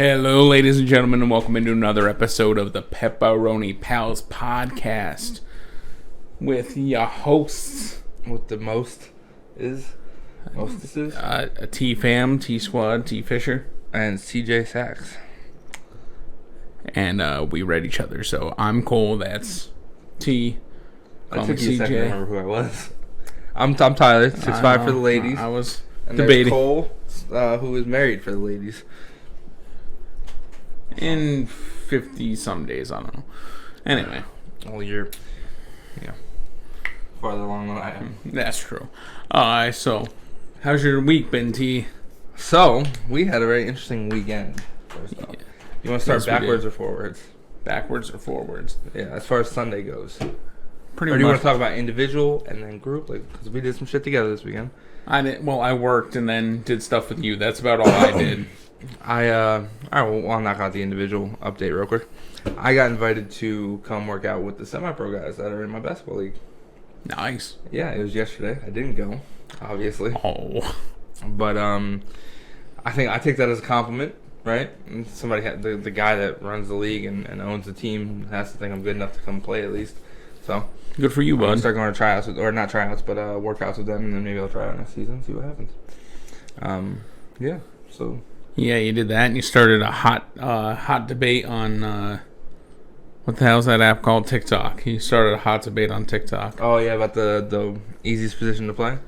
Hello, ladies and gentlemen, and welcome into another episode of the Pepperoni Pals podcast with your hosts. With the mostesses, T-Fam, T-Squad, T-Fisher. and CJ Sachs. And we read each other, so I'm Cole, that's T. I took you a second to remember who I was. I'm Tyler, 6'5" for the ladies. I was and debating. Cole, who is married for the ladies. In 50-some days, I don't know. Anyway. Well, you're, farther along than I am. That's true. So, how's your week been, T? So, we had a very interesting weekend. First off. You want to start backwards or forwards? Backwards or forwards? Yeah, as far as Sunday goes. Pretty or do much. you want to talk about individual and then group? Because we did some shit together this weekend. I worked and then did stuff with you. That's about all I did. Alright, well, I'll knock out the individual update real quick. I got invited to come work out with the semi-pro guys that are in my basketball league. Nice. Yeah, it was yesterday. I didn't go, obviously. Oh. But I take that as a compliment, right? And somebody the guy that runs the league and owns the team has to think I'm good enough to come play at least. So Good for you, I'm gonna bud. start going to tryouts not tryouts, but workouts with them, and then maybe I'll try out next season, see what happens. Yeah. So. Yeah, you did that, and you started a hot debate on what the hell's that app called? TikTok. You started a hot debate on TikTok. Oh yeah, about the easiest position to play.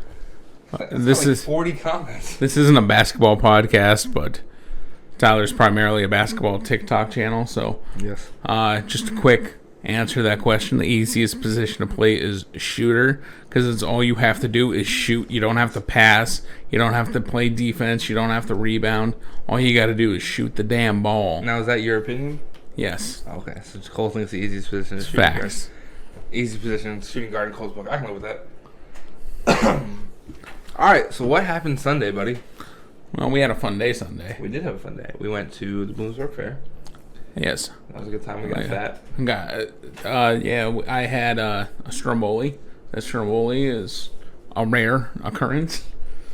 This is 40 comments. This isn't a basketball podcast, but Tyler's primarily a basketball TikTok channel. So, Yes. just a quick answer to that question. The easiest position to play is shooter, because it's all you have to do is shoot. You don't have to pass. You don't have to play defense. You don't have to rebound. All you got to do is shoot the damn ball. Now, is that your opinion? Yes. Okay, so Cole thinks the easiest position is shooting Facts. guard. Easiest position is shooting guard in Cole's book. I can live with that. All right, so what happened Sunday, buddy? Well, we had a fun day Sunday. We did have a fun day. We went to the Bloomsburg Fair. Yes. That was a good time. We got fat. I had a stromboli. That stromboli is a rare occurrence.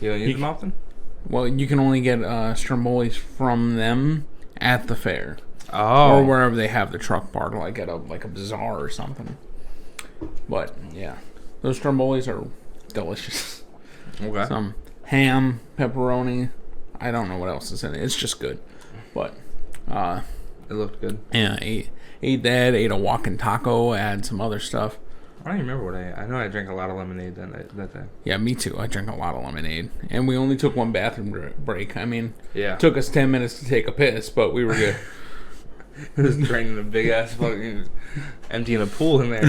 You don't use them often? Well, you can only get strombolis from them at the fair. Oh. Or wherever they have the truck park, like at a bazaar or something. But, yeah. Those strombolis are delicious. Okay. Some ham, pepperoni. I don't know what else is in it. It's just good. But, It looked good. yeah, ate that, ate a walking taco, had some other stuff. I don't even remember what I ate. I know I drank a lot of lemonade that day. Yeah, me too. I drank a lot of lemonade. And we only took one bathroom break. I mean, Yeah. it took us 10 minutes to take a piss, but we were good. It was draining a big ass fucking emptying a pool in there.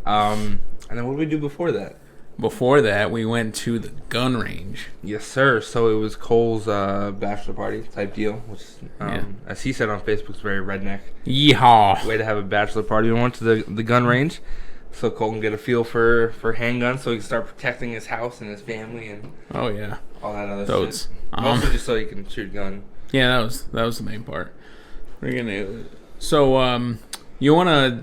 And then what did we do before that? Before that, we went to the gun range. Yes, sir. So it was Cole's bachelor party type deal, which, Yeah. as he said on Facebook, is very redneck. Yeehaw! Way to have a bachelor party. We went to the gun range so Cole can get a feel for handguns so he can start protecting his house and his family and Oh, yeah. all that other Totes. shit. Mostly just so he can shoot a gun. Yeah, that was the main part. So, you want to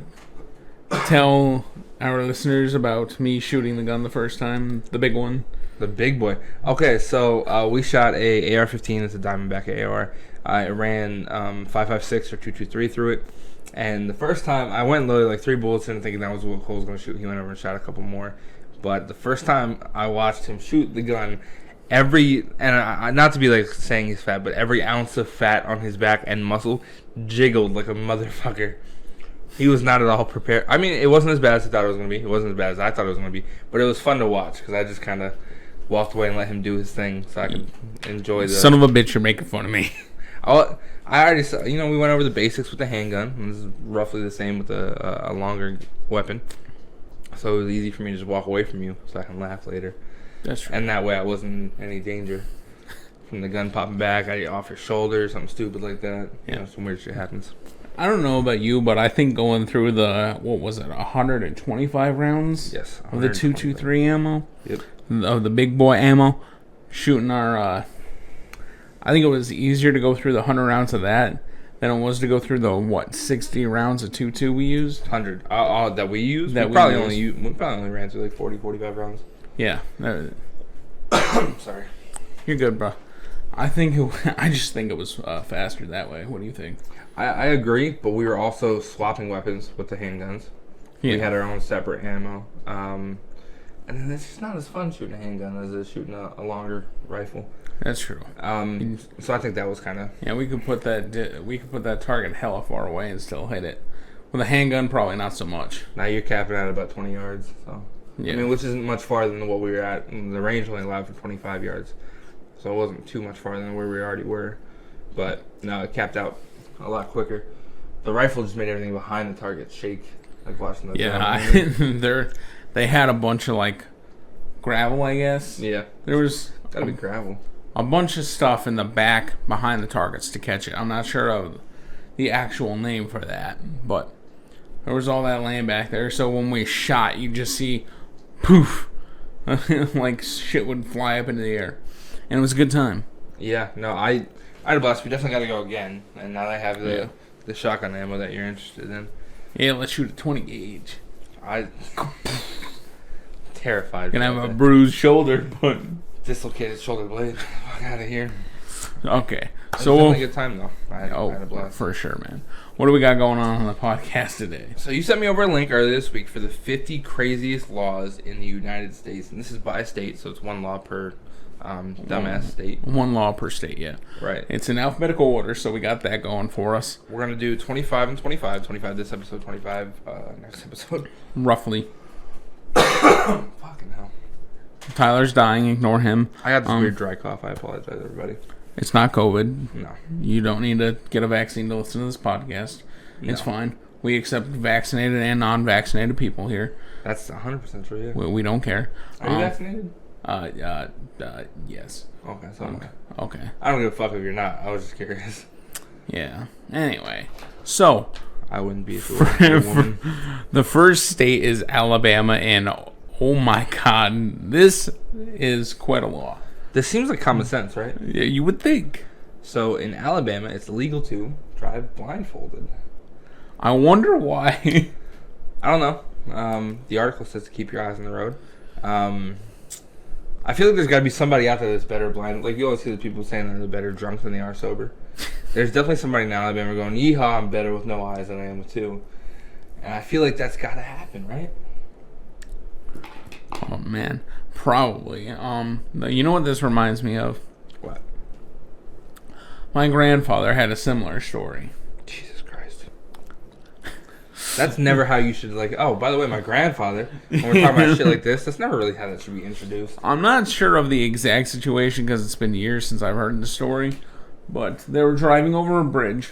tell our listeners about me shooting the gun the first time, the big one? The big boy. Okay, so we shot a AR-15. It's a Diamondback AR. I ran 5.56 or 2.23 through it. And the first time, I went and loaded like 3 bullets in thinking that was what Cole was going to shoot. He went over and shot a couple more. But the first time I watched him shoot the gun, not to be like saying he's fat, but every ounce of fat on his back and muscle jiggled like a motherfucker. He was not at all prepared. I mean, it wasn't as bad as I thought it was going to be. It wasn't as bad as I thought it was going to be. But it was fun to watch because I just kind of walked away and let him do his thing so I could enjoy the... Son of a bitch, you're making fun of me. I already saw... we went over the basics with the handgun. This is roughly the same with a longer weapon. So it was easy for me to just walk away from you so I can laugh later. That's true. And that way I wasn't in any danger from the gun popping back. I get off your shoulder, something stupid like that. Yeah. Some weird shit happens. I don't know about you, but I think going through the, 125 rounds? Yes. Of the 223 ammo? Yep. Of the big boy ammo? Shooting our, I think it was easier to go through the 100 rounds of that than it was to go through the, 60 rounds of 2.2 we used? 100. That we used? We probably only ran through like 40, 45 rounds. Yeah. Sorry. You're good, bro. I just think it was faster that way. What do you think? I agree, but we were also swapping weapons with the handguns. Yeah. We had our own separate ammo. And then it's just not as fun shooting a handgun as it is shooting a longer rifle. That's true. So I think that was kind of... Yeah, we could put that target hella far away and still hit it. With a handgun, probably not so much. Now you're capping at about 20 yards. So Yeah. I mean, which isn't much farther than what we were at. The range only allowed for 25 yards. So it wasn't too much farther than where we already were. But no, it capped out a lot quicker. The rifle just made everything behind the target shake. Like watching the they had a bunch of like gravel, I guess. Yeah. There was Gotta be gravel. a bunch of stuff in the back behind the targets to catch it. I'm not sure of the actual name for that, but there was all that laying back there. So when we shot, you just see poof, like shit would fly up into the air, and it was a good time. Yeah, no, I had a blast. We definitely got to go again. And now that I have the shotgun ammo that you're interested in. Yeah, let's shoot a 20 gauge. I terrified. Gonna have a bruised shoulder, but dislocated shoulder blade. Fuck out of here. Okay, So definitely a good time though. I had a blast for sure, man. What do we got going on the podcast today? So you sent me over a link earlier this week for the 50 craziest laws in the United States, and this is by state, so it's one law per dumbass state. One law per state, yeah. Right. It's in alphabetical order, so we got that going for us. We're gonna do 25 and 25. 25 this episode, 25 next episode. Roughly. Fucking hell. Tyler's dying. Ignore him. I got this weird dry cough. I apologize, everybody. It's not COVID. No. You don't need to get a vaccine to listen to this podcast. No. It's fine. We accept vaccinated and non-vaccinated people here. That's 100% true, yeah. We don't care. Are you vaccinated? Yes. Okay, so Okay. I don't give a fuck if you're not. I was just curious. Yeah. Anyway, so I wouldn't be if it was a woman. the first state is Alabama, and oh my god, this is quite a law. This seems like common sense, right? Yeah, you would think. So in Alabama, it's legal to drive blindfolded. I wonder why. I don't know. The article says to keep your eyes on the road. I feel like there's got to be somebody out there that's better blind. Like, you always see the people saying that they're better drunk than they are sober. There's definitely somebody in Alabama going, yeehaw, I'm better with no eyes than I am with two. And I feel like that's got to happen, right? Oh, man. Probably. You know what this reminds me of? What? My grandfather had a similar story. Jesus Christ. That's never how you should, like, oh, by the way, my grandfather, when we're talking about shit like this, that's never really how that should be introduced. I'm not sure of the exact situation because it's been years since I've heard the story, but they were driving over a bridge,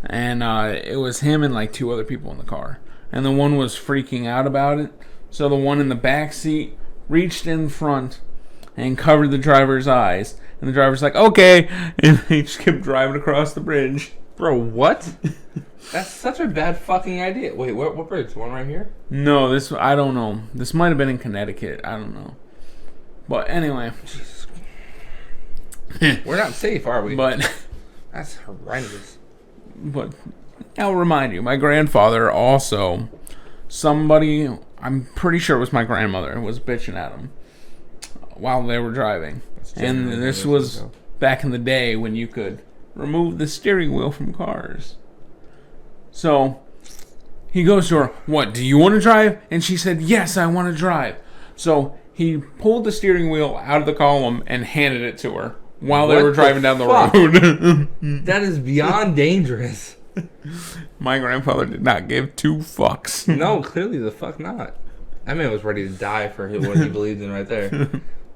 and it was him and like two other people in the car, and the one was freaking out about it, so the one in the back seat reached in front and covered the driver's eyes, and the driver's like, okay, and they just kept driving across the bridge. Bro, what? That's such a bad fucking idea. Wait, what bridge? The one right here? No, I don't know. This might have been in Connecticut. I don't know. But anyway. Jesus. We're not safe, are we? But that's horrendous. But I'll remind you, my grandfather also, somebody, I'm pretty sure it was my grandmother, was bitching at him while they were driving. And this was back in the day when you could remove the steering wheel from cars. So he goes to her, what, do you want to drive? And she said, yes, I want to drive. So he pulled the steering wheel out of the column and handed it to her while they were driving down the road. That is beyond dangerous. My grandfather did not give two fucks. No, clearly the fuck not. That man was ready to die for what he believed in right there.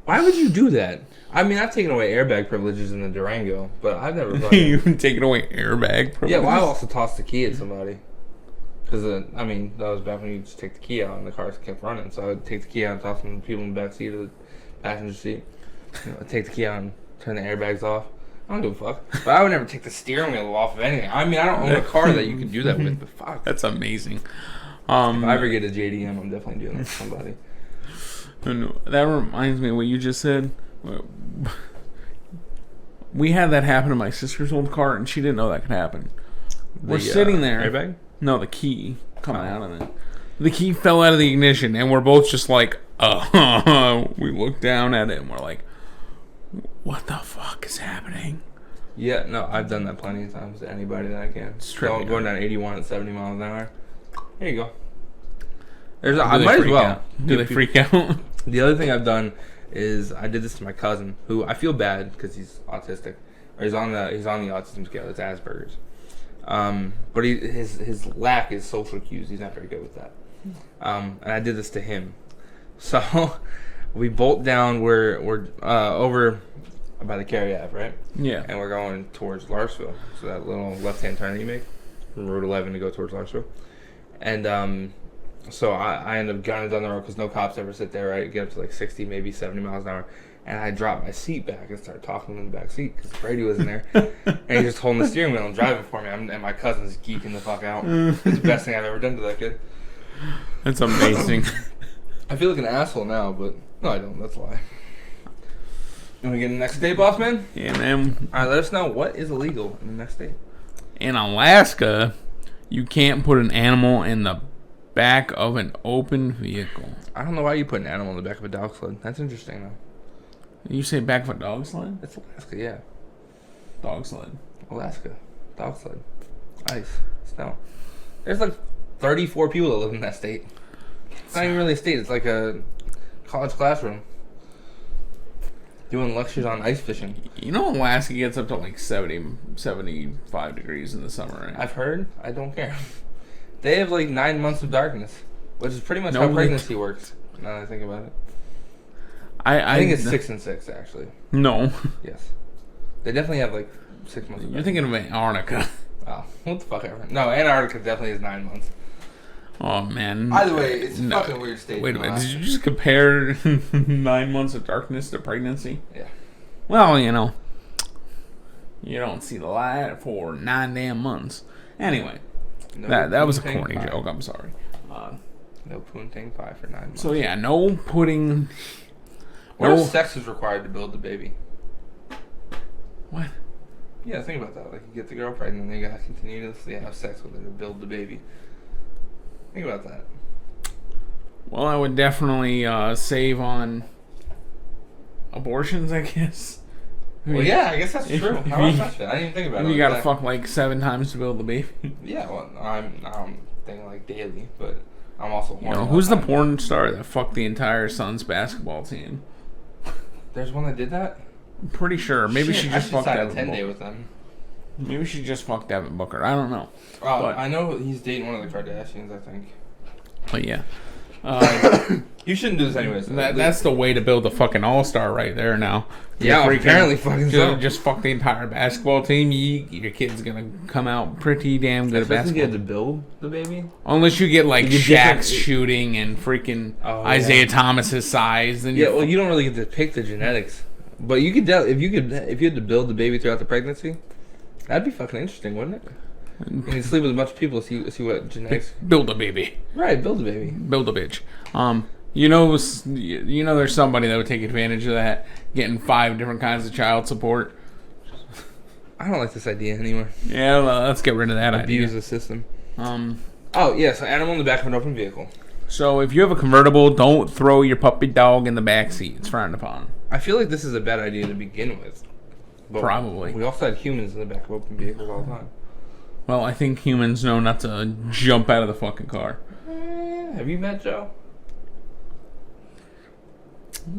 Why would you do that? I mean, I've taken away airbag privileges in the Durango, but I've never... You've taken away airbag privileges? Yeah, well, I also tossed the key at somebody. Because, I mean, that was back when you just take the key out and the cars kept running. So I would take the key out and toss them to people in the back seat of the passenger seat. I'd take the key out and turn the airbags off. I don't give a fuck. But I would never take the steering wheel off of anything. I mean, I don't own a car that you can do that with, but fuck. That's amazing. If I ever get a JDM, I'm definitely doing that with somebody. And that reminds me of what you just said. We had that happen to my sister's old car, and she didn't know that could happen. We're sitting there. Airbag? No, the key coming out of it. The key fell out of the ignition, and we're both just like, we looked down at it, and we're like, What the fuck is happening? Yeah, no, I've done that plenty of times to anybody that I can. Going down 81 at 70 miles an hour. There you go. I might as well. Do they freak out? The other thing I've done is I did this to my cousin, who I feel bad because he's autistic, or he's on the autism scale. It's Asperger's, but his lack is social cues. He's not very good with that. And I did this to him. So we bolt down. We're over by the Cary Ave, right? Yeah. And we're going towards Larsville. So that little left-hand turn that you make from Route 11 to go towards Larsville. And so I end up gunning down the road because no cops ever sit there, right? Get up to like 60, maybe 70 miles an hour. And I dropped my seat back and started talking in the back seat because Brady was in there. And he's just holding the steering wheel and driving for me. And my cousin's geeking the fuck out. It's the best thing I've ever done to that kid. That's amazing. I feel like an asshole now, but no, I don't. That's a lie. You want to get in the next state, boss man? Yeah, man. All right, let us know what is illegal in the next state. In Alaska, you can't put an animal in the back of an open vehicle. I don't know why you put an animal in the back of a dog sled. That's interesting, though. You say back of a dog sled? It's Alaska, yeah. Dog sled. Alaska. Dog sled. Ice. Snow. There's like 34 people that live in that state. It's not even really a state. It's like a college classroom. Doing lectures on ice fishing. You know Alaska gets up to like 70, 75 degrees in the summer, right? I've heard. I don't care. They have like 9 months of darkness, which is pretty much how pregnancy works, now that I think about it. I think it's 6 and 6, actually. No. Yes. They definitely have like 6 months of You're darkness. thinking of Antarctica. Oh, what the fuck ever. No, Antarctica definitely is 9 months. Oh, man. Either way, it's a fucking weird state. Wait a minute. Did you just compare 9 months of darkness to pregnancy? Yeah. Well, you know. You don't see the light for 9 damn months. Anyway. No that was a corny joke. I'm sorry. No poontang pie for 9 months. So, yeah, no putting... What if sex is required to build the baby? What? Yeah, think about that. Like, you get the girl pregnant, and then you gotta continuously have sex with her to build the baby. Think about that. Well, I would definitely save on abortions, I guess. Well, yeah, I guess that's true. How much that? I didn't even think about it. You gotta fuck like 7 times to build the baby. Yeah, well, I'm thinking like daily, but I'm also horny. You know, who's the porn star that fucked the entire Suns basketball team? There's one that did that? I'm pretty sure. Maybe she just fucked a Devin 10-day Booker. with them. Maybe she just fucked Devin Booker. I don't know. But I know he's dating one of the Kardashians, I think. But yeah. You shouldn't do this anyways. That's the way to build a fucking all-star right there now. Yeah, apparently fucking so. Just fuck the entire basketball team. Your kid's gonna come out pretty damn good at basketball. You had to build the baby? Unless you get like Shaq's shooting and freaking Isaiah Thomas's size. Then yeah, well, you don't really get to pick the genetics. But you could if you had to build the baby throughout the pregnancy, that'd be fucking interesting, wouldn't it? You can sleep with a bunch of people, see what genetics. Build a baby. Right, build a baby. Build a bitch. You know, there's somebody that would take advantage of that, getting 5 different kinds of child support. I don't like this idea anymore. Yeah, well, let's get rid of that idea. Abuse the system. Oh yeah, so animal in the back of an open vehicle. So if you have a convertible, don't throw your puppy dog in the back seat. It's frowned upon. I feel like this is a bad idea to begin with. But probably. We also had humans in the back of open vehicles all the time. Well, I think humans know not to jump out of the fucking car. Have you met Joe?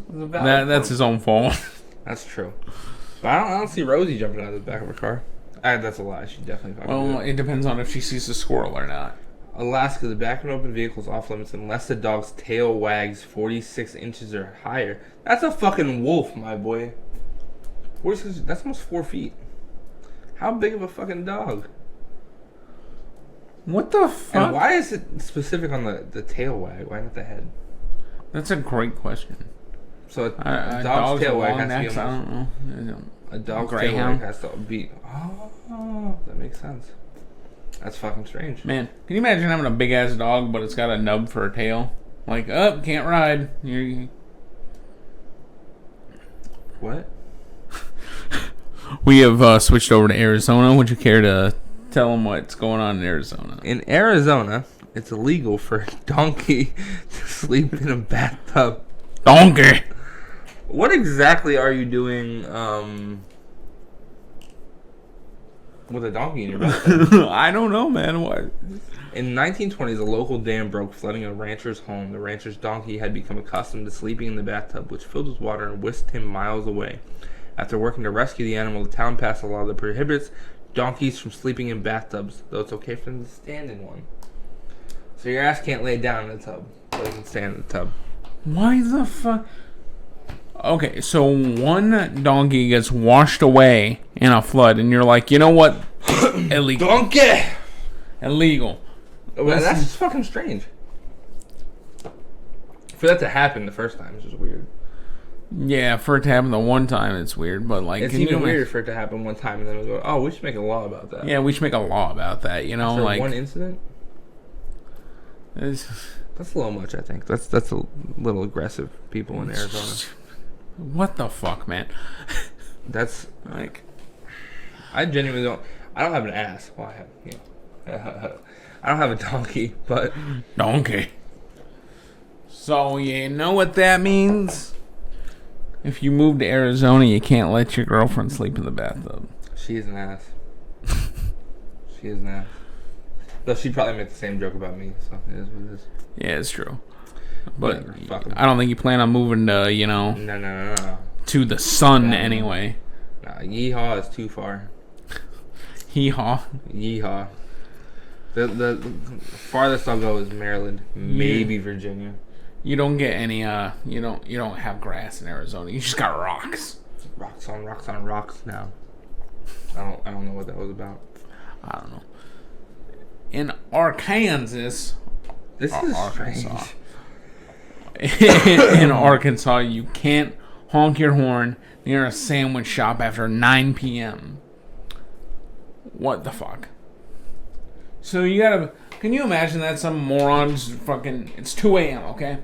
That's his own fault. That's true. But I don't see Rosie jumping out of the back of her car. That's a lie. She definitely fucking Well, it depends on if she sees a squirrel or not. Alaska, the back of an open vehicle is off limits unless the dog's tail wags 46 inches or higher. That's a fucking wolf, my boy. 46, that's almost 4 feet. How big of a fucking dog? What the fuck? And why is it specific on the tail wag? Why not the head? That's a great question. So a dog's tail wag has to be I don't know. A dog's tail wag has to be... Oh, that makes sense. That's fucking strange. Man, can you imagine having a big-ass dog, but it's got a nub for a tail? Like, can't ride. What? We have switched over to Arizona. Would you care to tell them what's going on in Arizona? In Arizona, it's illegal for a donkey to sleep in a bathtub. Donkey! What exactly are you doing with a donkey in your bathtub? I don't know, man. What? In the 1920s, a local dam broke, flooding a rancher's home. The rancher's donkey had become accustomed to sleeping in the bathtub, which filled with water and whisked him miles away. After working to rescue the animal, the town passed a law that prohibits donkeys from sleeping in bathtubs, though it's okay for them to stand in one. So your ass can't lay down in the tub, but you can stand in the tub. Why the fuck? Okay, so one donkey gets washed away in a flood, and you're like, you know what? Illegal. Donkey! Illegal. Well, that's just fucking strange. For that to happen the first time is just weird. Yeah, for it to happen the one time, it's weird, but like... It's even weirder for it to happen one time, and then we go, oh, we should make a law about that. Yeah, we should make a law about that, you know? After like one incident? It's, That's a little much, I think. That's a little aggressive, people in Arizona. what the fuck, man? That's Like... I genuinely don't... I don't have an ass. Well, I have, you know... I don't have a donkey, but... Donkey. So, you know what that means? If you move to Arizona, you can't let your girlfriend sleep in the bathtub. She is an ass. She is an ass. Though she'd probably make the same joke about me, so it is what it is. Yeah, it's true. But Whatever, fuck 'em. I don't think you plan on moving to, you know, No. to the sun anyway. Nah, yeehaw is too far. Hee-haw. Yeehaw. The farthest I'll go is Maryland, maybe Virginia. You don't get any, you don't have grass in Arizona. You just got rocks. Rocks on rocks now. I don't know what that was about. I don't know. In Arkansas, This is Arkansas. strange. In Arkansas, you can't honk your horn near a sandwich shop after 9 p.m. What the fuck? So you gotta... Can you imagine that? Some morons fucking... It's 2 a.m., okay?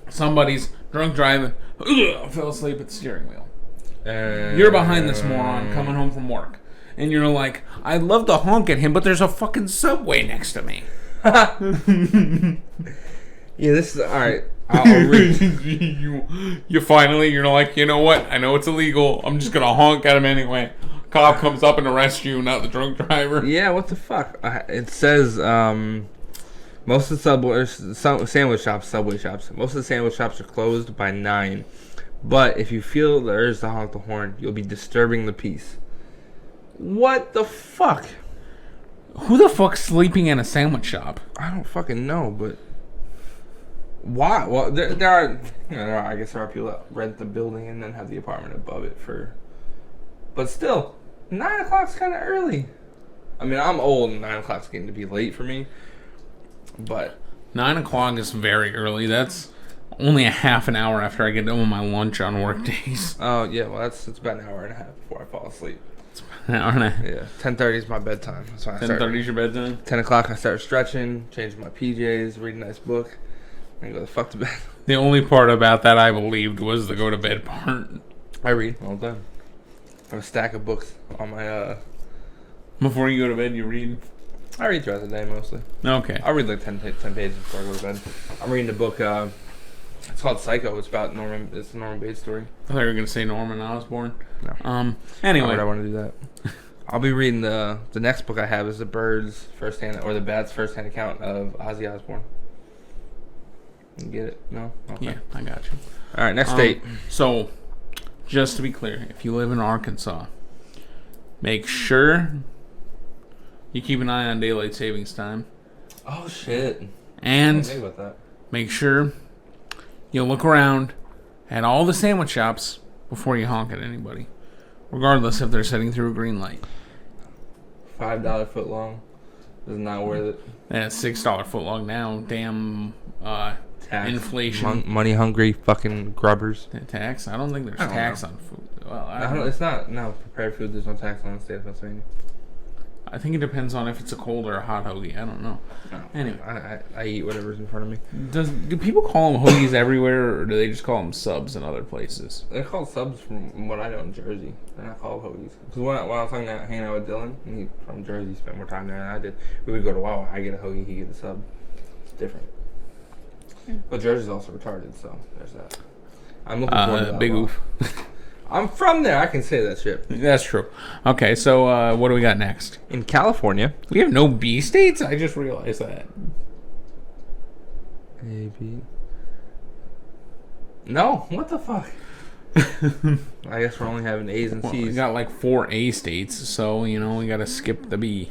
Somebody's drunk driving, fell asleep at the steering wheel. You're behind this moron coming home from work. And you're like, I'd love to honk at him, but there's a fucking Subway next to me. Yeah, this is... Alright. I'll read. You finally, you're like, you know what? I know it's illegal. I'm just gonna honk at him anyway. Cop comes up and arrests you, not the drunk driver. Yeah, what the fuck? It says most of the sandwich shops, Subway shops, most of the sandwich shops are closed by 9. But if you feel the urge to honk the horn, you'll be disturbing the peace. What the fuck? Who the fuck's sleeping in a sandwich shop? I don't fucking know, but why? Well, there are, I guess there are people that rent the building and then have the apartment above it for. But still, 9 o'clock's kind of early. I mean, I'm old, and 9 o'clock's getting to be late for me. But 9 o'clock is very early. That's only a half an hour after I get done with my lunch on work days. oh yeah, well it's about an hour and a half before I fall asleep. An hour and a half. Yeah, 10:30 is my bedtime. That's when I start. 10:30 is your bedtime? 10 o'clock, I start stretching, changing my PJs, reading a nice book, and go the fuck to bed. The only part about that I believed was the go to bed part. I read all the time. I have a stack of books on my. Before you go to bed, you read? I read throughout the day mostly. Okay. I read like 10 pages before I go to bed. I'm reading a book. It's called Psycho. It's about Norman. It's a Norman Bates story. I thought you were going to say Norman Osborn. No. Anyway. Why would I want to do that? I'll be reading the next book I have is the Birds firsthand or the Bats firsthand account of Ozzy Osbourne. You get it? No? Okay. Yeah, I got you. All right, next date. So, just to be clear, if you live in Arkansas, make sure you keep an eye on daylight savings time. Oh shit! I And didn't think about that. make sure you look around at all the sandwich shops before you honk at anybody, regardless if they're sitting through a green light. $5 foot long is not worth it. That's $6 footlong now. Damn Tax. inflation. Money hungry fucking grubbers. Tax? I don't think there's I don't tax know. on food. Well, I No, don't know. it's not. No, prepared food. There's no tax on the state of Pennsylvania. I think it depends on if it's a cold or a hot hoagie. I don't know. No. Anyway. I eat whatever's in front of me. Do people call them hoagies everywhere, or do they just call them subs in other places? They're called subs from what I know in Jersey. They're not called hoagies. Because when I was hanging out with Dylan, and he from Jersey, spent more time there than I did. We would go to Wawa. I get a hoagie, he get a sub. It's different. But Jersey's also retarded, so there's that. I'm looking forward to that. Big a lot. oof. I'm from there. I can say that shit. That's true. Okay, so what do we got next? In California, We have no B states? I just realized that. A, B. No, what the fuck? I guess we're only having A's and Well, C's. we got like 4 A states, so, we got to skip the B.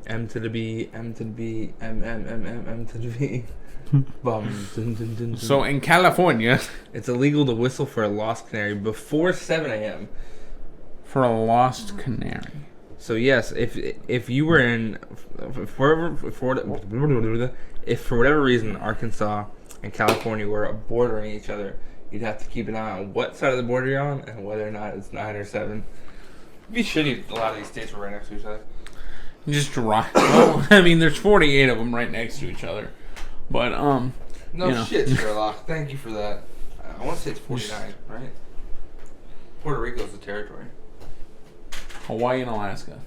M to the B, M to the B, M to the B. Bum, dun, dun, dun, dun. So in California, It's illegal to whistle for a lost canary before 7 a.m. for a lost canary. So yes, if you were in, if for whatever reason Arkansas and California were bordering each other, you'd have to keep an eye on what side of the border you're on and whether or not it's 9 or 7. It'd be shitty if a lot of these states were right next to each other. You just drive. Well, I mean, there's 48 of them right next to each other. But, No shit, Sherlock. Thank you for that. I want to say it's 49, right? Puerto Rico's the territory. Hawaii and Alaska.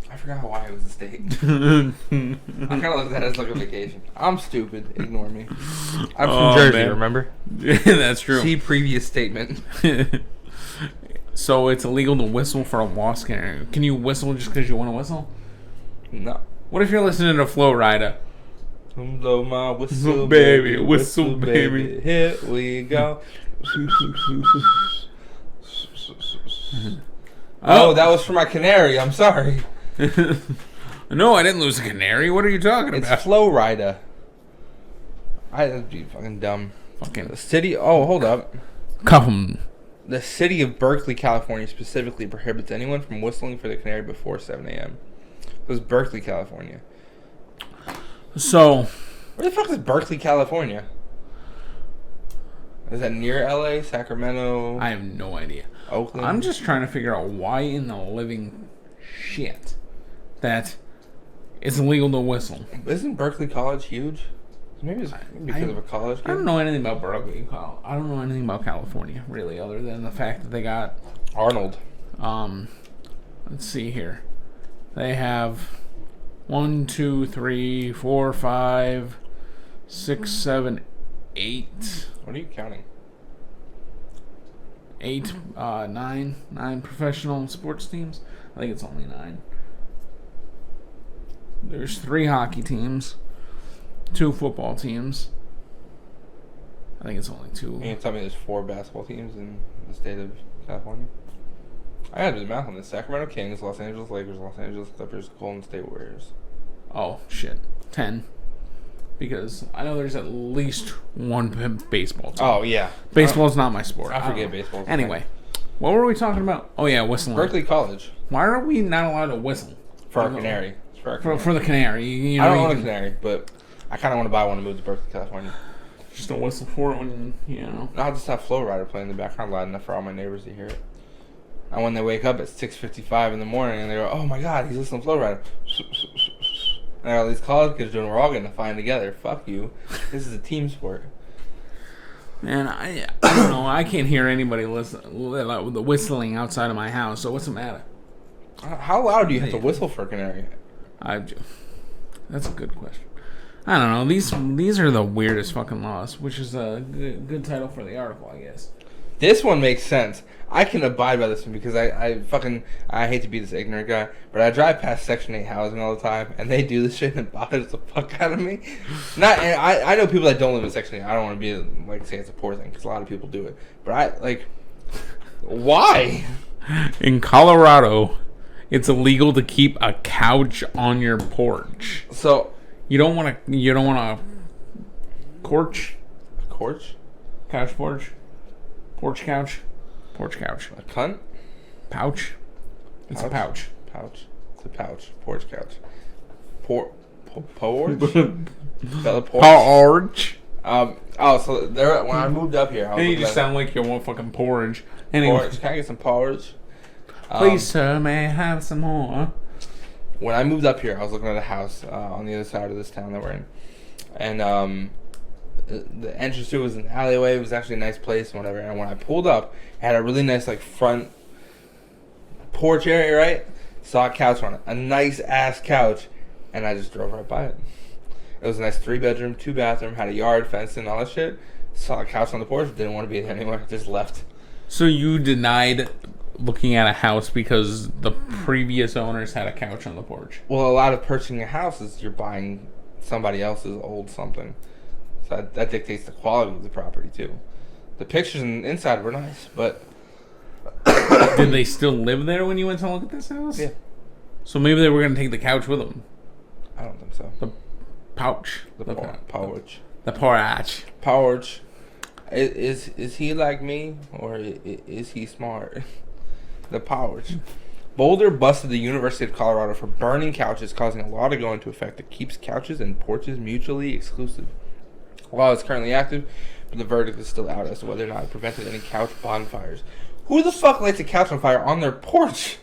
I forgot Hawaii was a state. I kind of look at that as like a vacation. I'm stupid. Ignore me. I'm from Jersey, man. remember? That's true. See previous statement. So it's illegal to whistle for a lost canary. Can you whistle just because you want to whistle? No. What if you're listening to Flo Rida? Blow my whistle, Baby, whistle, baby. Here we go. Oh, that was for my canary. I'm sorry. No, I didn't lose a canary. What are you talking It's about? Flo Rida. That'd be fucking dumb. Fucking The city. Oh, hold up. come. The city of Berkeley, California, specifically prohibits anyone from whistling for the canary before 7 a.m. It was Berkeley, California. So, Where the fuck is Berkeley, California? Is that near LA, Sacramento, I have no idea. Oakland? I'm just trying to figure out why in the living shit that it's illegal to whistle. Isn't Berkeley College huge? Maybe it's because of a college I don't game. know anything about Berkeley. I don't know anything about California, really, other than the fact that they got, Arnold. let's see here. They have 1, 2, 3, 4, 5, 6, 7, 8. What are you counting? 8, 9 professional sports teams. I think it's only 9. There's 3 hockey teams, 2 football teams. I think it's only 2. You tell me there's 4 basketball teams in the state of California? I gotta do the math on this. Sacramento Kings, Los Angeles Lakers, Los Angeles Clippers, Golden State Warriors. Oh, shit. 10. Because I know there's at least 1 baseball team. Oh, yeah. Baseball's not my sport. I forget don't know. baseball. Anyway, what were we talking about? Oh, yeah, whistling. Berkeley College. Why are we not allowed to whistle? For our canary. For our canary. For the canary. You know, I don't you own a can canary, but I kind of want to buy one to move to Berkeley, California. just a whistle for it when, I'll just have Flo Rida playing in the background loud enough for all my neighbors to hear it. And when they wake up at 6:55 in the morning and they go, "Oh my God, he's listening to Flo Rida," and all these college kids doing, we're all gonna find together. Fuck you. This is a team sport. Man, I don't know. I can't hear anybody with the whistling outside of my house. So what's the matter? How loud do you have to whistle for a canary? That's a good question. I don't know. These are the weirdest fucking laws, which is a good title for the article, I guess. This one makes sense. I can abide by this one because I hate to be this ignorant guy, but I drive past Section 8 housing all the time, and they do this shit and it bothers the fuck out of me. I know people that don't live in Section 8. I don't want to be like say it's a poor thing because a lot of people do it, but why? In Colorado, it's illegal to keep a couch on your porch. So You don't want a porch, couch porch, porch couch, porch couch, a cunt, pouch. It's a pouch. It's a pouch. Porch couch. Porch. Bella porch. Porch. So there. When I moved up here, I was And you looking just at sound like you want fucking porridge. Anyway, porridge. Can I get some porridge? please, sir, may I have some more? When I moved up here, I was looking at a house on the other side of this town that we're in, and the entrance to it was an alleyway. It was actually a nice place and whatever. And when I pulled up, it had a really nice front porch area, right? Saw a couch on it, a nice ass couch, and I just drove right by it. It was a nice 3-bedroom, 2-bathroom, had a yard, fenced in, all that shit. Saw a couch on the porch, didn't want to be there anymore, just left. So you denied looking at a house because the previous owners had a couch on the porch. Well, a lot of purchasing a house is you're buying somebody else's old something. So that dictates the quality of the property, too. The pictures inside were nice, but... Did they still live there when you went to look at this house? Yeah. So maybe they were going to take the couch with them. I don't think so. The pouch. The pouch. The porch. Pouch. Is he like me, or is he smart? The pouch. Boulder busted the University of Colorado for burning couches, causing a law to go into effect that keeps couches and porches mutually exclusive. The law is currently active, but the verdict is still out as to whether or not it prevented any couch bonfires. Who the fuck lights a couch on fire on their porch?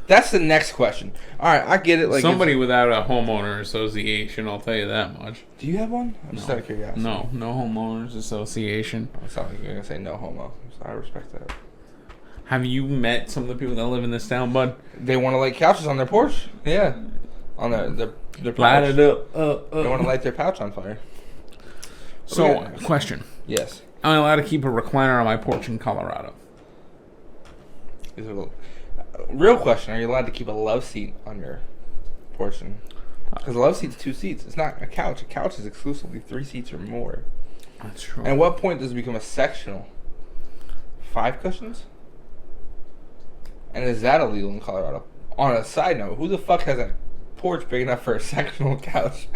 That's the next question. All right, I get it. Like somebody without a homeowner association, I'll tell you that much. Do you have one? I'm just out of curiosity. No homeowners association. It sounds like you're gonna say no homo. So I respect that. Have you met some of the people that live in this town, bud? They want to light couches on their porch. Yeah, on their pouch. Light it up. They want to light their pouch on fire. So, question. Yes. Am I allowed to keep a recliner on my porch in Colorado? Real question: are you allowed to keep a love seat on your porch? Because a love seat's 2 seats. It's not a couch. A couch is exclusively 3 seats or more. That's true. And at what point does it become a sectional? 5 cushions? And is that illegal in Colorado? On a side note, who the fuck has a porch big enough for a sectional couch?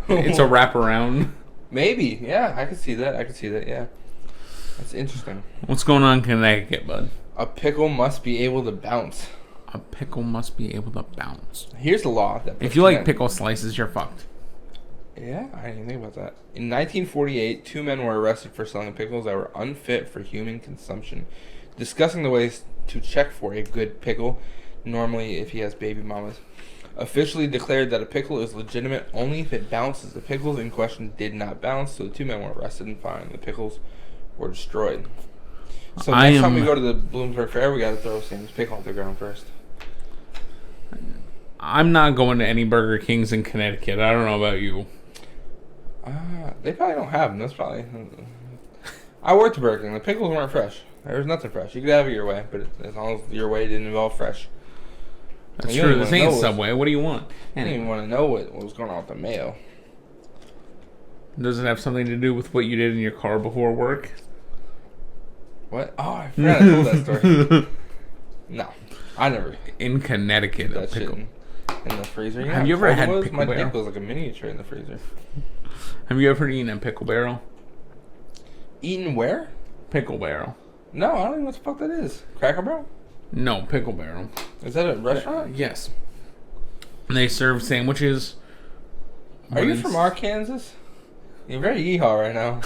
It's a wraparound. Maybe, yeah, I could see that. Yeah, that's interesting. What's going on in Connecticut, bud? A pickle must be able to bounce. A pickle must be able to bounce. Here's the law. If you like pickle slices, you're fucked. Yeah, I didn't even think about that. In 1948, 2 men were arrested for selling pickles that were unfit for human consumption. Discussing the ways to check for a good pickle, normally if he has baby mamas, officially declared that a pickle is legitimate only if it bounces. The pickles in question did not bounce, so the 2 men were arrested and fined. The pickles were destroyed. So next time we go to the Bloomsburg Fair, we gotta throw Sam's pickle on the ground first. I'm not going to any Burger Kings in Connecticut. I don't know about you. They probably don't have them. That's probably... I worked at Burger King. The pickles weren't fresh. There was nothing fresh. You could have it your way, but as long as your way didn't involve fresh. That's true. This ain't Subway. What do you want? I didn't even want to know what was going on with the mayo. Does it have something to do with what you did in your car before work? What? Oh, I forgot I told that story. No, I never. In Connecticut, that shit in the freezer. You know have you ever had pickle My barrel? dick was like a miniature in the freezer. Have you ever eaten a pickle barrel? Eaten where? Pickle barrel. No, I don't even know what the fuck that is. Cracker Barrel? No, pickle barrel. Is that a restaurant? Yes. They serve sandwiches. Are you from Arkansas? You're very yeehaw right now.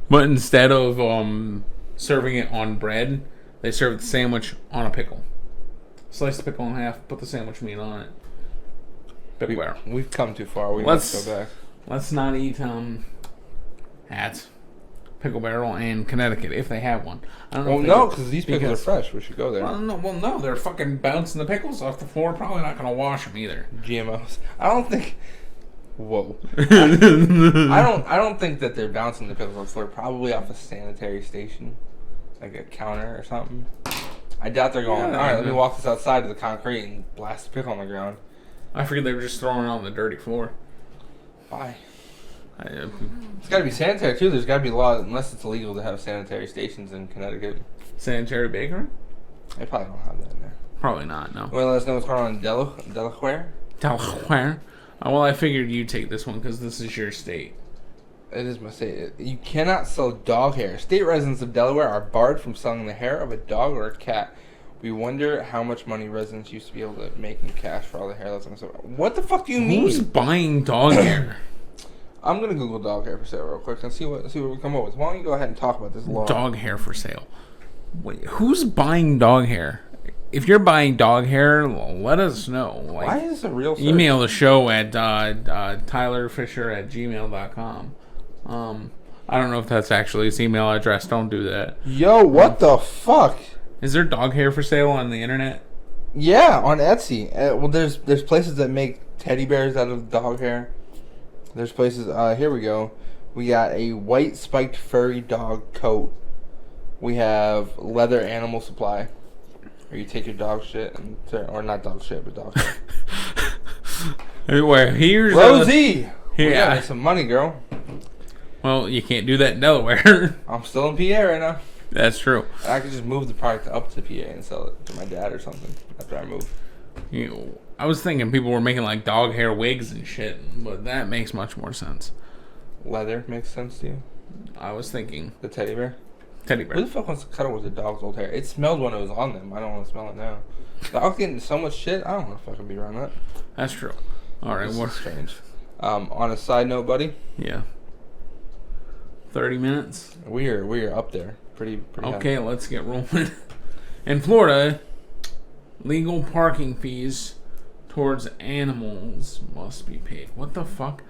But instead of serving it on bread, they serve the sandwich on a pickle. Slice the pickle in half, put the sandwich meat on it. Pickle barrel. We've come too far. We need to go back. Let's not eat at Pickle Barrel in Connecticut if they have one. I don't know. Well, no, because these pickles are fresh. We should go there. Well, no, they're fucking bouncing the pickles off the floor. Probably not gonna wash them either. GMOs. I don't think. Whoa. I don't think that they're bouncing the pickles off the floor. Probably off a sanitary station, like a counter or something. I doubt they're going. All right, let me walk this outside to the concrete and blast the pickle on the ground. I figured they were just throwing it on the dirty floor. Why? It's got to be sanitary too. There's got to be a law, unless it's illegal to have sanitary stations in Connecticut. Sanitary bakery? They probably don't have that in there. Probably not. No. Well, let us know what's going on in Delaware. Delaware. Well, I figured you'd take this one because this is your state. It is my state. You cannot sell dog hair. State residents of Delaware are barred from selling the hair of a dog or a cat. We wonder how much money residents used to be able to make in cash for all the hair that's on the sale. What the fuck do you mean? Who's buying dog hair? I'm gonna Google dog hair for sale real quick and see what we come up with. Why don't you go ahead and talk about this law? Dog hair for sale. Wait, who's buying dog hair? If you're buying dog hair, let us know. Like, why is this a real search? Email the show at tylerfisher@gmail.com. I don't know if that's actually his email address. Don't do that. Yo, what the fuck? Is there dog hair for sale on the internet? Yeah, on Etsy. Well, there's places that make teddy bears out of dog hair. There's places. Here we go. We got a white spiked furry dog coat. We have leather animal supply. Where you take your dog shit and or not dog shit, but dog shit. Anyway, here's Rosie. We yeah. gotta make some money, girl. Well, you can't do that in Delaware. I'm still in PA right now. That's true. I could just move the product up to PA and sell it to my dad or something after I move. I was thinking people were making like dog hair wigs and shit, but that makes much more sense. Leather makes sense to you? I was thinking The teddy bear? teddy Who bear. the fuck wants to cuddle with a dog's old hair? It smelled when it was on them. I don't want to smell it now. Dogs getting so much shit. I don't want to fucking be around that. That's true. All right, This what? is strange. On a side note, buddy, Yeah. 30 minutes. we are up there. Pretty Okay, high. let's get rolling. In Florida, legal parking fees towards animals must be paid. What the fuck?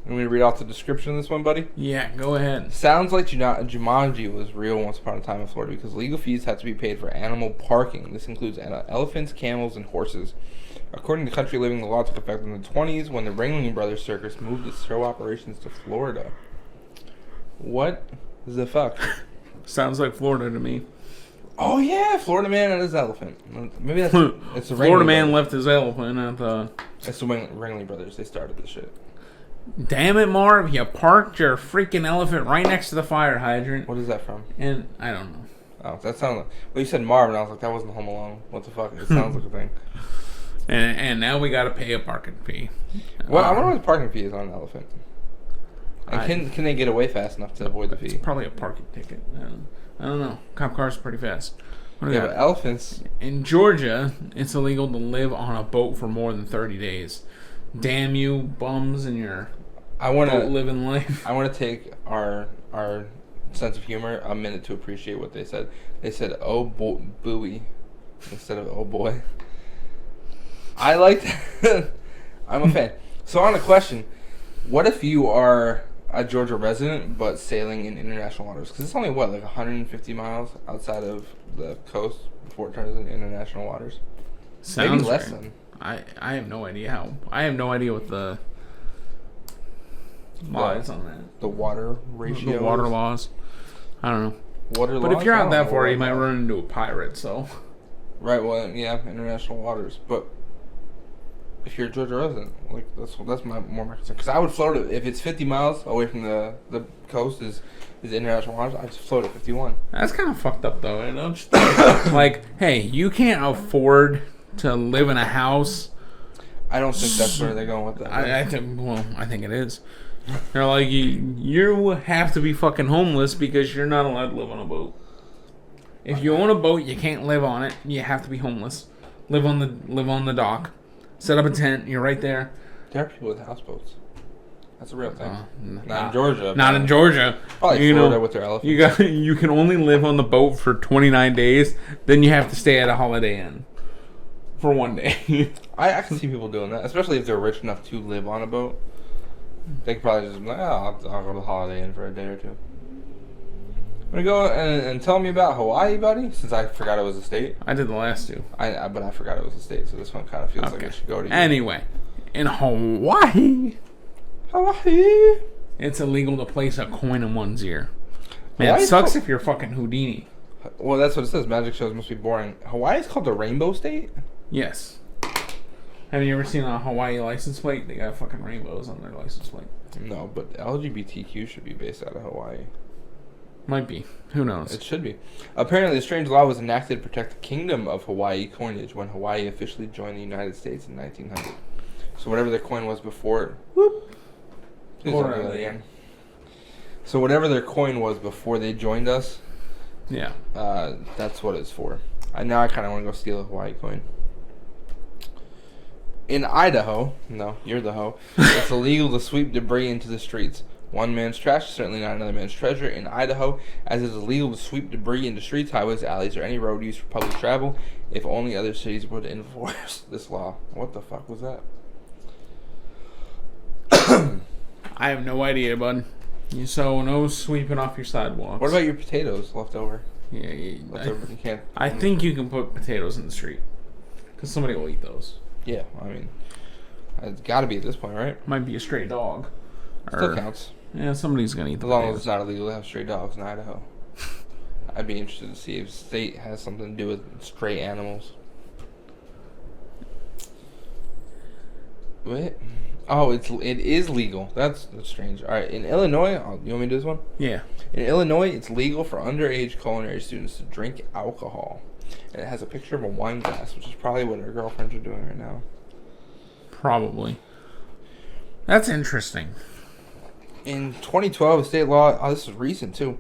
You want me to read off the description of this one, buddy? Yeah, go ahead. Sounds like Jumanji was real once upon a time in Florida because legal fees have to be paid for animal parking. This includes elephants, camels, and horses. According to Country Living, the law took effect in the 20s when the Ringling Brothers Circus moved its show operations to Florida. What the fuck? Sounds like Florida to me. Oh yeah, Florida man and his elephant. Maybe that's it's the Florida Ringling man Brothers. left his elephant at the... It's the Ringling Brothers. They started this shit. Damn it, Marv, you parked your freaking elephant right next to the fire hydrant. What is that from? And I don't know. Oh, that sounds like... Well, you said Marvin. I was like, that wasn't Home Alone. What the fuck? It sounds like a thing. And now we got to pay a parking fee. Well, I wonder what the parking fee is on an elephant. And can they get away fast enough to avoid the fee? It's probably a parking ticket. I don't know. Cop cars are pretty fast. What do we Yeah, got? but elephants... In Georgia, it's illegal to live on a boat for more than 30 days. Damn you, bums, and your I want boat to living life. I want to take our sense of humor a minute to appreciate what they said. They said, "Oh buoy," instead of "oh boy." I like that. I'm a fan. So on a question, what if you are a Georgia resident but sailing in international waters? Because it's only what, like 150 miles outside of the coast before it turns into international waters. Sounds Maybe less right. than. I have no idea how. I have no idea what the law is on that. The water ratio. The water laws. I don't know. Water But laws? if you're I out don't that know far, what you might law. run into a pirate. So Right, well, yeah, international waters. But if you're a Georgia resident, like that's my concern. Because I would float it if it's 50 miles away from the coast is international waters. I just float at 51. that's kind of fucked up, though. You know? Just think, like, hey, you can't afford to live in a house. I don't think that's where they're going with that. I think. Well, I think it is. They're like you have to be fucking homeless because you're not allowed to live on a boat. If you own a boat, you can't live on it. You have to be homeless. Live on the dock. Set up a tent. You're right there. There are people with houseboats. That's a real thing. Not Nah, in Georgia. Not in Georgia. Probably You Florida know, with their elephants. You can only live on the boat for 29 days. Then you have to stay at a Holiday Inn for 1 day. I can see people doing that, especially if they're rich enough to live on a boat. They could probably just be like, oh, I'll go to the Holiday Inn for a day or two. Want to go and tell me about Hawaii, buddy? Since I forgot it was a state. I did the last two. But I forgot it was a state, so this one kind of feels like it should go to you. Anyway, in Hawaii, Hawaii. it's illegal to place a coin in one's ear. Man, it Hawaii's sucks called- if you're fucking Houdini. Well, that's what it says. Magic shows must be boring. Hawaii's called the Rainbow State? Yes. Have you ever seen a Hawaii license plate? They got fucking rainbows on their license plate. No, but LGBTQ should be based out of Hawaii. Might be. Who knows? It should be. Apparently, a strange law was enacted to protect the Kingdom of Hawaii coinage when Hawaii officially joined the United States in 1900. So whatever their coin was before... Whoop. Please don't do that again. So whatever their coin was before they joined us, Yeah. that's what it's for. Now I kind of want to go steal a Hawaii coin. In Idaho, no, you're the hoe, it's illegal to sweep debris into the streets. One man's trash is certainly not another man's treasure. In Idaho, as it is illegal to sweep debris into streets, highways, alleys, or any road used for public travel, if only other cities would enforce this law. What the fuck was that? I have no idea, bud. So no sweeping off your sidewalks. What about your potatoes left over? Yeah, You can't. I think you can put potatoes in the street. Because somebody will eat those. Yeah, I mean, it's got to be at this point, right? Might be a stray dog. Still counts. Yeah, somebody's gonna eat As the long as potatoes. it's not illegal to have stray dogs in Idaho. I'd be interested to see if state has something to do with stray animals. Wait. Oh, it is legal. That's strange. All right, in Illinois, you want me to do this one? Yeah. In Illinois, it's legal for underage culinary students to drink alcohol, and it has a picture of a wine glass, which is probably what our girlfriends are doing right now. Probably. That's interesting. In 2012, state law. Oh, this is recent too.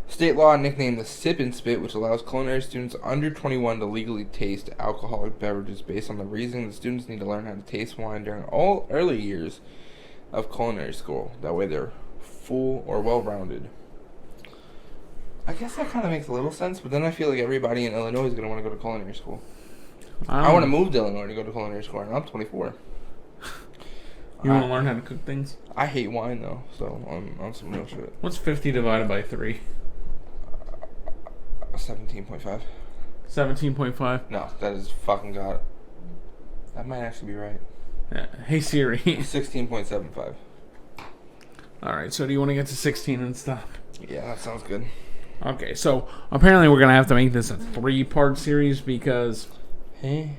State law nicknamed the Sip and Spit, which allows culinary students under 21 to legally taste alcoholic beverages based on the reasoning that students need to learn how to taste wine during all early years of culinary school. That way they're full or well-rounded. I guess that kind of makes a little sense, but then I feel like everybody in Illinois is going to want to go to culinary school. I want to move to Illinois to go to culinary school, and I'm 24. You want to learn how to cook things? I hate wine, though, so I'm on some real shit. What's 50 divided by 3? 17.5. 17.5? No, that is fucking God. That might actually be right. Yeah. Hey Siri. 16.75. Alright, so do you want to get to 16 and stop? Yeah, that sounds good. Okay, so apparently we're going to have to make this a 3-part series because Hey.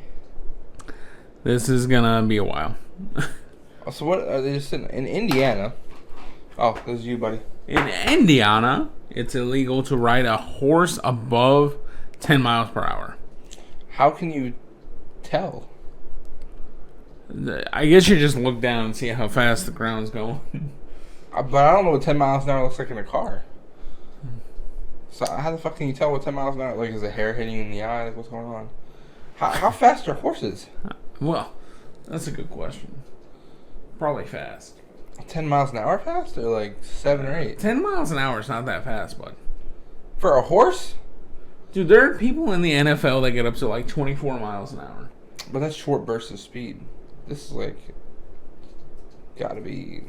this is going to be a while. So what are they just in Indiana? Oh, this is you, buddy. In Indiana, it's illegal to ride a horse above 10 miles per hour. How can you tell? I guess you just look down and see how fast the ground's going. But I don't know what 10 miles an hour looks like in a car. So how the fuck can you tell what 10 miles an hour? Like, is the hair hitting you in the eye? Like, what's going on? How fast are horses? Well, that's a good question. Probably fast. 10 miles an hour fast? Or like 7 or 8? 10 miles an hour is not that fast, bud. For a horse? Dude, there are people in the NFL that get up to like 24 miles an hour. But that's short bursts of speed. This is like... Gotta be...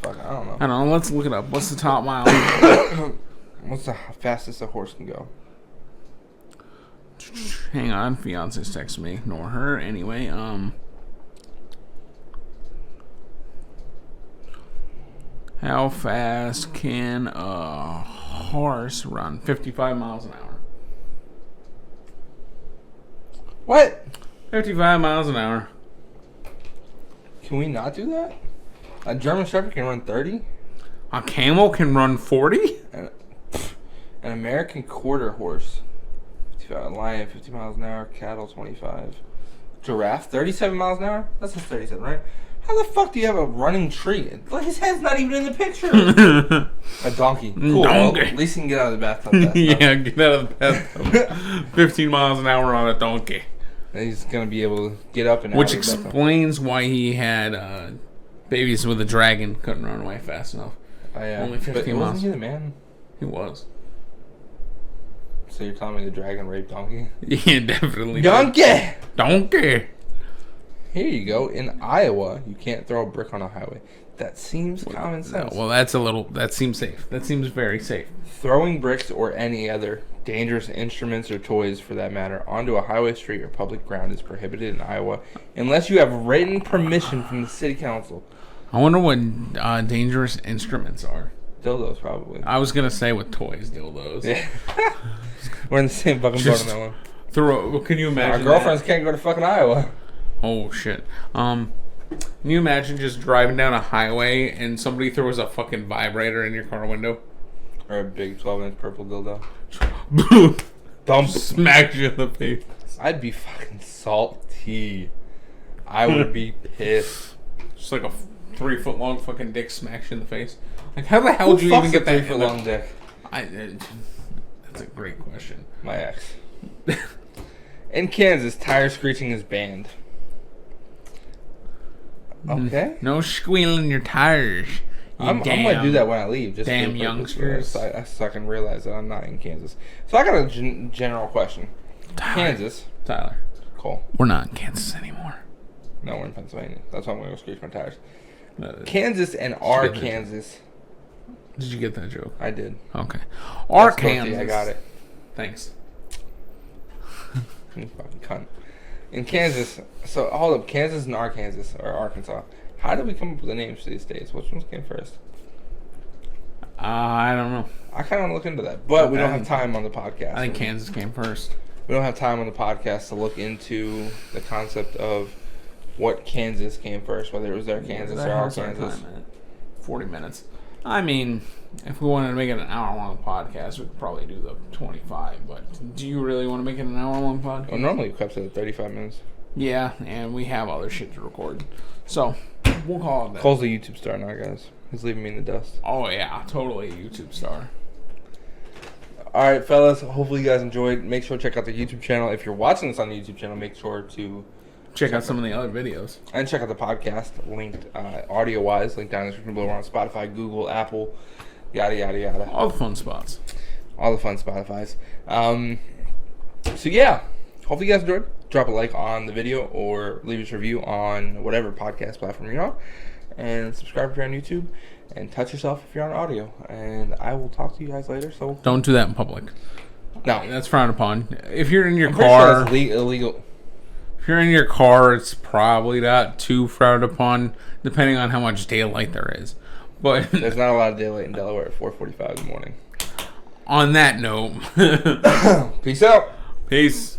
Fuck, I don't know. I don't know. Let's look it up. What's the top mile? What's the fastest a horse can go? Hang on. Fiance's texting me. Ignore her. Anyway, how fast can a horse run? 55 miles an hour. What? 55 miles an hour. Can we not do that? A German Shepherd can run 30? A camel can run 40? An American quarter horse. 55. A lion, 50 miles an hour. Cattle, 25. Giraffe, 37 miles an hour? That says 37, right? How the fuck do you have a running tree? Like, his head's not even in the picture. A donkey. Cool. Donkey. Well, at least he can get out of the bathtub. Yeah, get out of the bathtub. 15 miles an hour on a donkey. And he's going to be able to get up and Which out of the bathtub. explains why he had babies with a dragon. Couldn't run away fast enough. Only 15 but miles. wasn't he the man? He was. So you're telling me the dragon raped Donkey? Yeah, definitely. Donkey! Donkey! Here you go. In Iowa, you can't throw a brick on a highway. That seems common sense. Well, that seems safe. That seems very safe. Throwing bricks or any other dangerous instruments or toys, for that matter, onto a highway, street, or public ground is prohibited in Iowa unless you have written permission from the city council. I wonder what dangerous instruments are. Dildos, probably. I was gonna say with toys, dildos. Yeah. We're in the same fucking boat on that one. Can you imagine? Our girlfriends can't go to fucking Iowa. Oh shit. Can you imagine just driving down a highway and somebody throws a fucking vibrator in your car window? Or a big 12-inch purple dildo. Boom! Dump. Smacks you in the face. I'd be fucking salty. I would be pissed. Just like a 3 foot long fucking dick smacks you in the face. Like, how the hell did you even get that 3 foot long dick? That's a great question. My ex. In Kansas, tire screeching is banned. Okay. No squealing your tires. I'm gonna do that when I leave. Just damn for the purpose youngsters. so I can realize that I'm not in Kansas. So I got a general question. Kansas. Tyler. Cool. We're not in Kansas anymore. No, we're in Pennsylvania. That's why I'm gonna go screech my tires. Did Kansas and Arkansas. you get that joke? I did. Okay. Yes, Arkansas. Dorothy, I got it. Thanks. You fucking cunt. In Kansas, so hold up, Kansas and Arkansas, or Arkansas. How did we come up with the names for these states? Which ones came first? I don't know. I kind of want to look into that, but we don't have time on the podcast. I think Kansas came first. We don't have time on the podcast to look into the concept of what Kansas came first, whether it was their Kansas or our Kansas. 40 minutes. I mean, if we wanted to make it an hour-long podcast, we could probably do the 25. But do you really want to make it an hour-long podcast? Well, normally it cuts to 35 minutes. Yeah, and we have other shit to record. So, we'll call it that. Cole's a YouTube star now, guys. He's leaving me in the dust. Oh, yeah, totally a YouTube star. All right, fellas. Hopefully you guys enjoyed. Make sure to check out the YouTube channel. If you're watching this on the YouTube channel, make sure to check out some of the other videos. And check out the podcast, linked audio-wise, linked down in the description below. We're on Spotify, Google, Apple, yada, yada, yada. All the fun spots. All the fun Spotifys. So, yeah. Hopefully you guys enjoyed. Drop a like on the video or leave us a review on whatever podcast platform you're on. And subscribe if you're on YouTube. And touch yourself if you're on audio. And I will talk to you guys later. So don't do that in public. No. That's frowned upon. If you're in your Sure car... that's illegal. If you're in your car, it's probably not too frowned upon, depending on how much daylight there is. But there's not a lot of daylight in Delaware at 4:45 in the morning. On that note... Peace out. Peace.